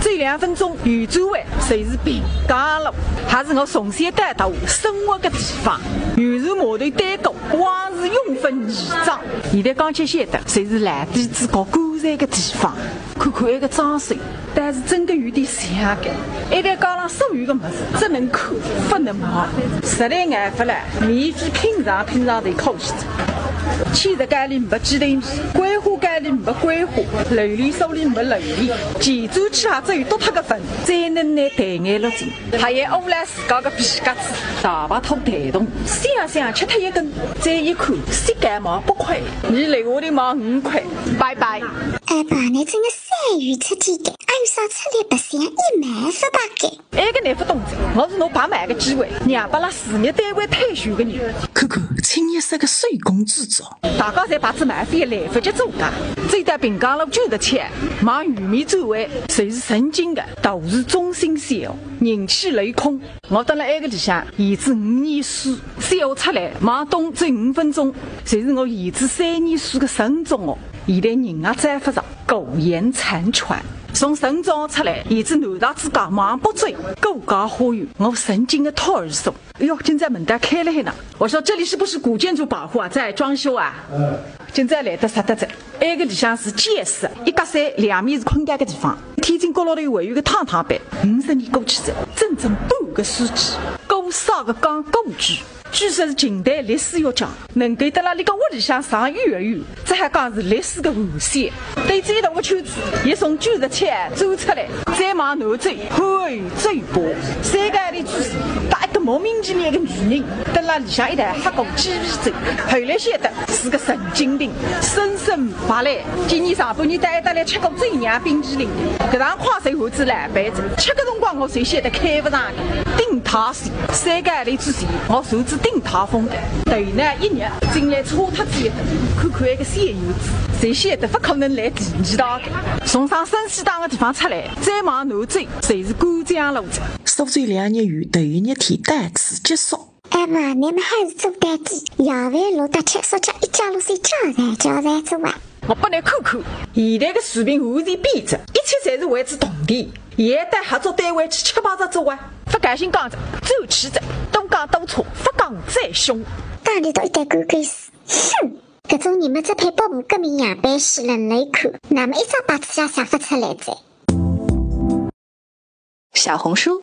这2分钟圆周围侪是平家路，还是我从小到大生活的地方。原是码头单沟，往事永分遗章。现在讲起晓得，侪是烂底子搞干柴的地方。看看那个装修，但是真的有点像的。一旦讲上所有的物事，只能看不能摸，实在挨不了，米饭品尝在口气子。芡实街里没鸡蛋米，桂花街里没桂花，榴莲树里没榴莲，前走去还只有多脱个粉，才能拿抬眼落进。还有乌来自家的皮夹子，大把土带动，想吃脱一根，再一看，膝盖毛8块，你留下的毛5块，拜拜。爸爸，你真的3元出天的，还有啥出来白相1万发大概？那个你不懂的，我是侬爸买个机会，让把拉事业单位退休的人。看看清一色的水工制造，大家侪把子买飞来不及做噶。走到平江路97，往玉米周围，侪是曾经的都市中心小，人气雷空。我蹲辣那个里向，儿子5年书，小出来往东走5分钟，侪是我儿子3年书的省中学。现在人也再不上，苟延残喘。从省中出来，儿子南大之家往北走，狗家花园，我神经的托儿所。哎呦，现在门带开了嘿呢！我说这里是不是古建筑保护啊？在装修啊？现在来得啥得着？那个地方是建设，一格山2面是空间的地方。天津角落头还有个汤汤班，50年过去了，整整半个世纪。狗少的讲故居。据说是近代历史学家，能够在那里个屋里向上幼儿园，这还讲是历史的弧线。对这一大个圈子，也从97走出来，再往南走，嘿，走一波。3个里主持，带一个莫名其妙的女人，在那里向一台黑狗鸡尾走，后来晓得是个神经病，生生发来。今年上半年带来吃过最娘冰淇淋，搿场快手盒子烂杯子，吃个辰光我谁晓得开不上的。顶塔水，3个里主持，我手指。顶塔风的，头呢一日进来搓脱子一顿，看看那个小油子，谁晓得不可能来第2道的。从上生死档的地方出来，再往南走，侪是官江路子。苏州2日游头一日天到此结束。爸爸，你们还是做单点，要饭路搭吃，说叫一家路谁叫菜做完。我帮你看看，现在的水平完全变着，一切侪是为之动地。现在合作单位去吃饱着做啊，不甘心讲着，走起着，都讲都错，不讲再凶。大里头一袋狗狗死，哼！搿种你们这配保姆革命样板戏人来看，那么一张把子想法出来噻。小红书